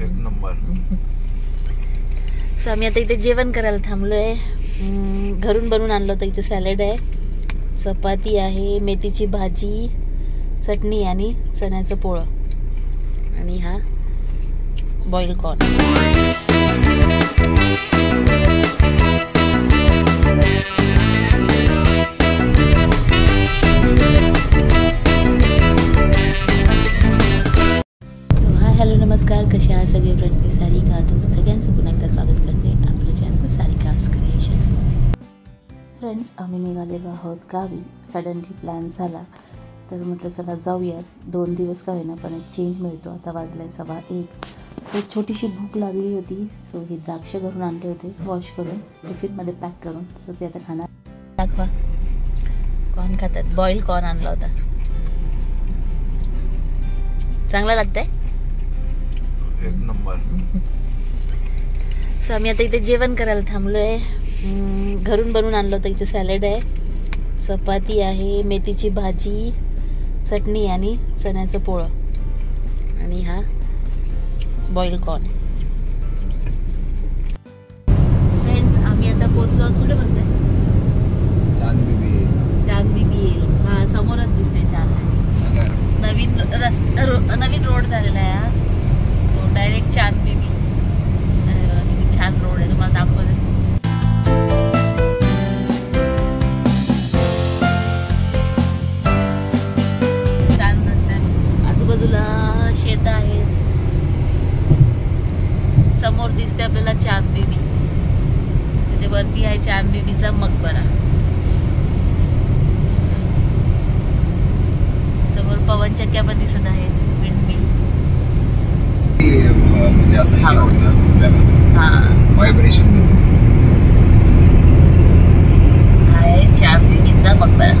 एक number. So आम्ही आता इथे जेवण करायला थांबलोय. घरून बनवून आणलं होतं. इथे सॅलड आहे, चपाती आहे, मेथीची भाजी, चटणी आणि चण्याचं पोळं आणि हा बॉईल कॉर्न. हॅलो नमस्कार, कसे आहात सगळे फ्रेंड्स. मी सारिका, तुमचं सगळ्यांचं पुन्हा एकदा स्वागत करते आपल्या चॅनल सारिकाज क्रिएशन्स. फ्रेंड्स, आम्ही निघालेलो आहोत गावी. सडनली प्लॅन झाला तर म्हटलं चला जाऊयात. 2 दिवस का होईना पण एक चेंज मिळतो. आता वाजलाय 1:15. सो छोटीशी भूक लागली होती. सो हे द्राक्ष घरून आणले होते वॉश करून टिफिनमध्ये पॅक करून. सो ते आता खाणार. दाखवा कॉर्न खातात. बॉईल कॉर्न आणला होता. चांगला लागतंय, एक नंबर. सो आम्ही आता इथे जेवण करायला थांबलोय. घरून बनवून आणलं होतं. इथे सॅलड आहे, चपाती आहे, मेथीची भाजी, चटणी आणि चण्याचं पोळं आणि हा बॉईल कॉर्न. फ्रेंड्स, आम्ही आता पोहोचलो. कुठे बसलोय? चांद बीबी येईल. हा समोरच दिसते चांद. नवीन रोड झालेला आहे हा. सो डायरेक्ट चांद बीबी. किती छान रोड आहे, तुम्हाला दाखवते. छान रस्ता आहे, मस्त. आजूबाजूला शेत आहेत. समोर दिसते आपल्याला चांद बीबी. तिथे वरती आहे चांद बीबीचा मकबरा. समोर पवन चक्क्या पण दिसत आहेत. विंडमिल म्हणजे असं हे होतं, व्हायब्रेशन आहे चांद बीबीचा मकबरा.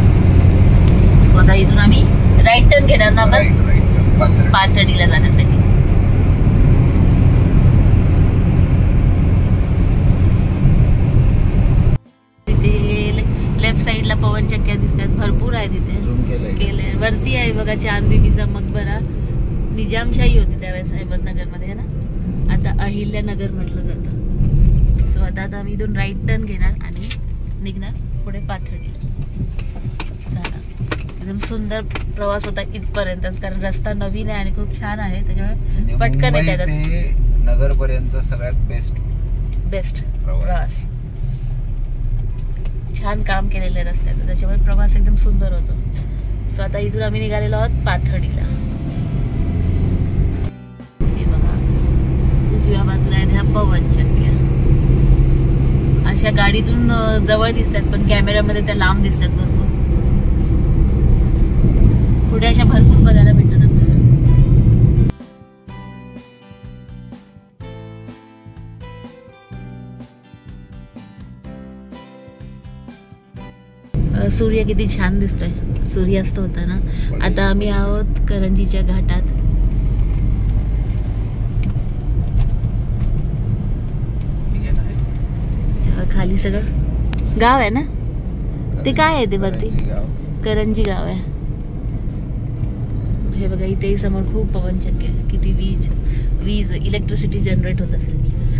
सो आता इथून आम्ही राईट टर्न घेणार ना आपण पाथर्डीला जाण्यासाठी. तिथे लेफ्ट साईडला पवन चक्क्या दिसतात, भरपूर आहे तिथे. केले वरती आहे बघा चांद बीबीचा मकबरा. निजामशाही होती त्यावेळेस अहमदनगरमध्ये, है ना. आता अहिल्यानगर म्हटलं जातं. सो आता आम्ही इथून राईट टर्न घेणार आणि निघणार पुढे पाथर्डीला. झाला. एकदम सुंदर प्रवास होता इथपर्यंतच, कारण रस्ता नवीन आहे आणि खूप छान आहे. त्याच्यामुळे पटकन येतात. नगर पर्यंत सगळ्यात बेस्ट प्रवास. छान काम केलेलं आहे रस्त्याचं, त्याच्यामुळे प्रवास एकदम सुंदर होतो. सो आता इथून आम्ही निघालेलो आहोत पाथर्डीला. हे बघा उजव्या बाजूला आहेत ह्या पवन चक्क्या. अशा गाडीतून जवळ दिसतात पण कॅमेऱ्यामध्ये त्या लांब दिसतात भरपूर. पुढे अशा भरपूर बघायला भेटतात आपल्याला. सूर्य किती छान दिसतोय. सूर्यास्त होता ना. आता आम्ही आहोत करंजीच्या घाटात. खाली सगळं गाव आहे ना. ते काय आहे ते वरती? करंजी गाव आहे. हे बघा इथेही समोर खूप पवन चक्की आहे. किती वीज इलेक्ट्रिसिटी जनरेट होत असेल. वीज.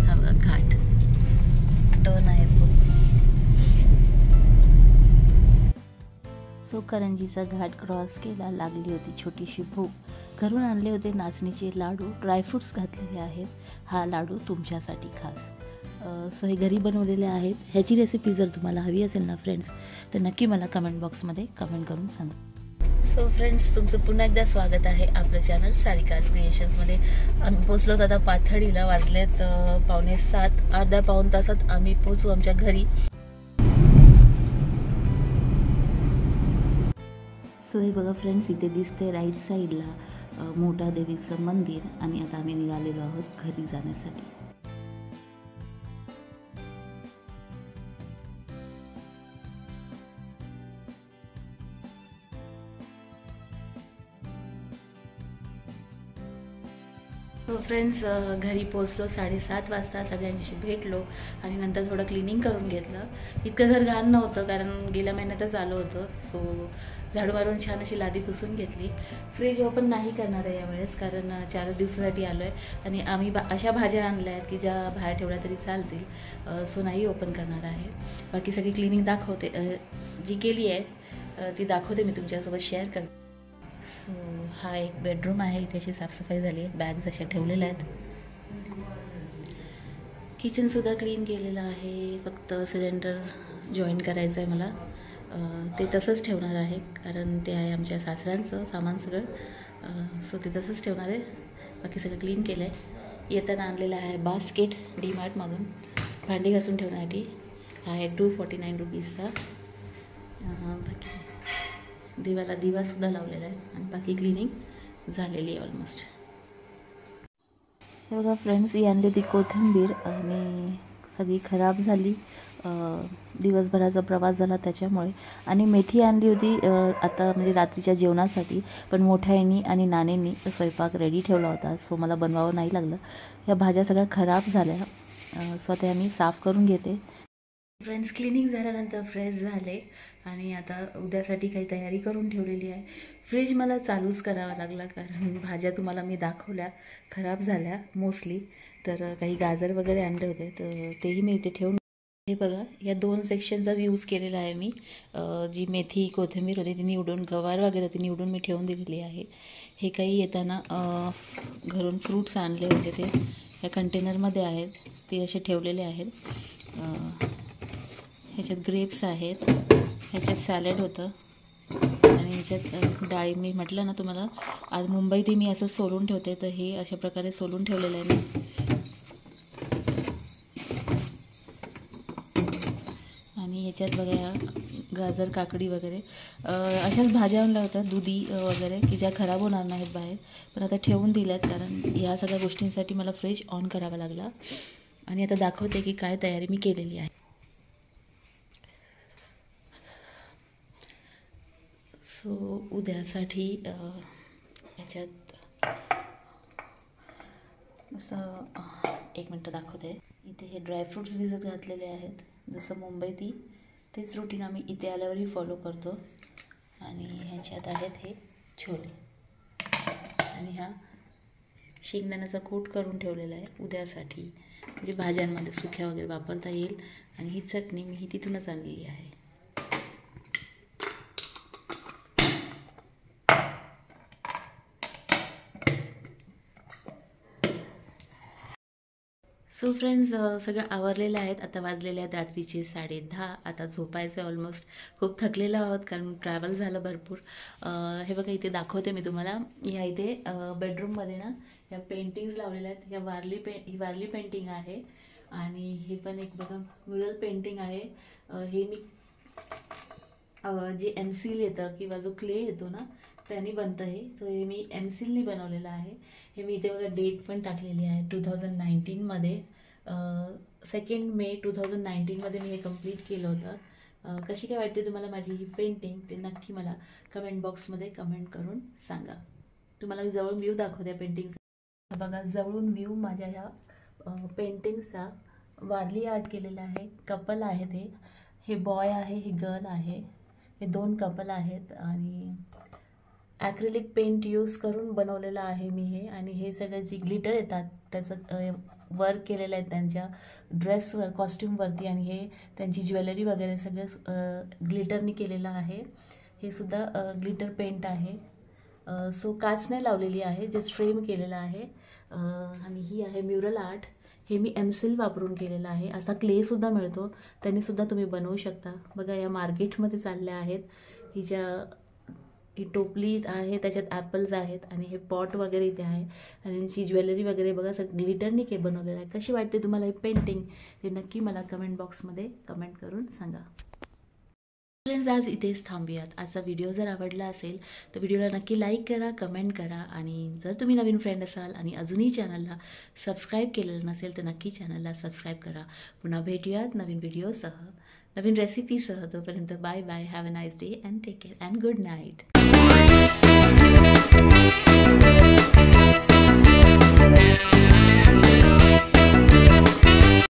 हा बघा घाट. टर्न आहेत खूप. सो करंजीचा घाट क्रॉस केला. लागली होती छोटीशी भूक. घरून आणले होते नाचणीचे लाडू, ड्रायफ्रूट्स घातलेले आहेत. हा लाडू तुमच्यासाठी खास. सो हे घरी बनवलेले आहेत. ह्याची रेसिपी जर तुम्हाला हवी असेल ना फ्रेंड्स, तर नक्की मला कमेंट बॉक्समध्ये कमेंट करून सांगा. सो फ्रेंड्स, तुमचं पुन्हा एकदा स्वागत आहे आपलं चॅनल सारिकाज क्रिएशन्समध्ये. आम्ही पोचलो आता पाथर्डीला. वाजलेत 6:45. अर्धा पाऊण तासात आम्ही पोचू आमच्या घरी. सो हे बघा फ्रेंड्स, इथे दिसते राईट साईडला मोठा देवीचं मंदिर. आणि आता आम्ही निघालेलो आहोत घरी जाण्यासाठी. तो फ्रेंड्स घरी पोचलो 7:30 वाजता, सगळ्यांशी भेटलो आणि नंतर थोडं क्लिनिंग करून घेतलं. इतकं घर घाण नव्हतं कारण गेल्या महिन्यातच आलो होतो. सो झाडू मारून छान अशी लादी पुसून घेतली. फ्रीज ओपन नाही करणार आहे यावेळेस कारण 4 दिवसासाठी आलो आहे आणि आम्ही अशा भाज्या आणल्या आहेत की ज्या बाहेर ठेवल्या तरी चालतील. सो नाही ओपन करणार आहे. बाकी सगळी क्लिनिंग दाखवते, जी केली आहे ती दाखवते मी तुमच्यासोबत शेअर करते. सो हा एक बेडरूम आहे. इथे अशी साफसफाई झाली आहे, बॅग्स अशा ठेवलेल्या आहेत. किचनसुद्धा क्लीन केलेलं आहे. फक्त सिलेंडर जॉईन करायचं आहे मला, ते तसंच ठेवणार आहे कारण ते आहे आमच्या सासऱ्यांचं सामान सगळं. सो ते तसंच ठेवणार आहे. बाकी सगळं क्लीन केलं आहे. येताना आणलेलं आहे बास्केट डीमार्टमधून भांडी घासून ठेवण्यासाठी. हा आहे 249 रुपीजचा. बाकी देवाला दिवासुद्धा लावलेला आहे आणि बाकी क्लिनिंग झालेली आहे ऑलमोस्ट. हे बघा फ्रेंड्स, ही आणली होती कोथिंबीर आणि सगळी खराब झाली. दिवसभराचा प्रवास झाला त्याच्यामुळे. आणि मेथी आणली होती आता म्हणजे रात्रीच्या जेवणासाठी, पण मोठ्यानी आणि नानेंनी स्वयंपाक रेडी ठेवला होता. सो मला बनवावं नाही लागलं. या भाज्या सगळ्या खराब झाल्या. सो त्या मी साफ करून घेते. फ्रेंड्स, क्लिनिंग झाल्यानंतर फ्रेश झाले आणि आता उद्यासाठी काही तयारी करून ठेवलेली आहे. फ्रीज मला चालूच करावा लागला कारण भाज्या तुम्हाला मी दाखवल्या खराब झाल्या मोस्टली. तर काही गाजर वगैरे आणले होते तर तेही मी इथे ठेवून. हे बघा, या 2 सेक्शनचाच यूज केलेला आहे मी. जी मेथी कोथिंबीर होती ती निवडून, गवार वगैरे होती निवडून मी ठेवून दिलेली आहे. हे काही येताना घरून फ्रूट्स आणले होते ते या कंटेनरमध्ये आहेत, ते असे ठेवलेले आहेत. ह्याच्यात ग्रेप्स आहेत, ह्याच्यात सॅलड होतं आणि ह्याच्यात डाळी. मी म्हटलं ना तुम्हाला, आज मुंबईत मी असं सोलून ठेवते तर हे अशा प्रकारे सोलून ठेवलेलं आहे मी. आणि ह्याच्यात बघा गाजर, काकडी वगैरे अशाच भाज्या आणल्या होत्या, दुधी वगैरे, की ज्या खराब होणार नाहीत बाहेर. पण आता ठेवून दिल्यात कारण ह्या सगळ्या गोष्टींसाठी मला फ्रीज ऑन करावा लागला. आणि आता दाखवते की काय तयारी मी केलेली आहे. सो उद्यासाठी याच्यात असं 1 मिनटं दाखवते. इथे हे ड्रायफ्रूट्स भिजत घातलेले आहेत. जसं मुंबईत तेच रुटीन आम्ही इथे आल्यावरही फॉलो करतो. आणि ह्याच्यात आहेत हे छोले आणि हा शेंगदाण्याचा कूट करून ठेवलेला आहे उद्यासाठी, म्हणजे भाज्यांमध्ये सुक्या वगैरे वापरता येईल. आणि ही चटणी मी ही तिथूनच आणलेली आहे. सो फ्रेंड्स, सगळं आवरलेलं आहेत. आता वाजलेले आहेत रात्रीचे 10:30. आता झोपायचं आहे ऑलमोस्ट. खूप थकलेलो आहोत कारण ट्रॅव्हल झालं भरपूर. हे बघा इथे दाखवते मी तुम्हाला. ह्या इथे बेडरूममध्ये ना ह्या पेंटिंग्स लावलेल्या आहेत. ही वारली पेंटिंग आहे आणि हे पण एक बघा म्युरल पेंटिंग आहे. हे मी जे एमसील येतं किंवा जो क्ले येतो ना त्यांनी बनतं हे. सो हे मी एमसीलनी बनवलेलं आहे. हे मी इथे बघा डेट पण टाकलेली आहे 2019मध्ये. 2 मे 2019मध्ये मी हे कंप्लीट केलं होतं. कशी काय वाटते तुम्हाला माझी ही पेंटिंग ते नक्की मला कमेंट बॉक्समध्ये कमेंट करून सांगा. तुम्हाला मी जवळून व्ह्यू दाखवते पेंटिंगचा. बघा जवळून व्ह्यू माझ्या ह्या पेंटिंगचा. वारली आर्ट केलेला आहे. कपल आहे ते. हे बॉय आहे, हे गर्ल आहे. हे 2 कपल आहेत आणि ॲक्रिलिक पेंट यूज करून बनवलेलं आहे मी हे. आणि हे सगळं जे ग्लिटर येतात त्याचं वर्क केलेलं आहे त्यांच्या ड्रेसवर, कॉस्ट्यूमवरती. आणि हे त्यांची ज्वेलरी वगैरे सगळं ग्लिटरनी केलेलं आहे. हे सुद्धा ग्लिटर पेंट आहे. सो काच नाही लावलेली आहे, जस्ट फ्रेम केलेलं आहे. आणि ही आहे म्युरल आर्ट. हे मी एमसील वापरून केलेलं आहे. असा क्लेसुद्धा मिळतो, त्यांनीसुद्धा तुम्ही बनवू शकता. बघा या मार्केटमध्ये चालल्या आहेत. ही टोपली आहे, त्याच्यात ॲपल्स आहेत आणि हे पॉट वगैरे इथे आहे. आणि यांची ज्वेलरी वगैरे बघा सगळं ग्लिटरनी के बनवलेलं आहे. कशी वाटते तुम्हाला ही पेंटिंग ते नक्की मला कमेंट बॉक्समध्ये कमेंट करून सांगा. फ्रेंड्स, आज इथेच थांबूयात. आजचा व्हिडिओ जर आवडला असेल तर व्हिडिओला नक्की लाईक करा, कमेंट करा. आणि जर तुम्ही नवीन फ्रेंड असाल आणि अजूनही चॅनलला सबस्क्राईब केलेलं नसेल तर नक्की चॅनलला सबस्क्राईब करा. पुन्हा भेटूयात नवीन व्हिडिओसह, नवीन रेसिपीसह. तोपर्यंत bye bye. Have a nice day and take care and good night. आहे.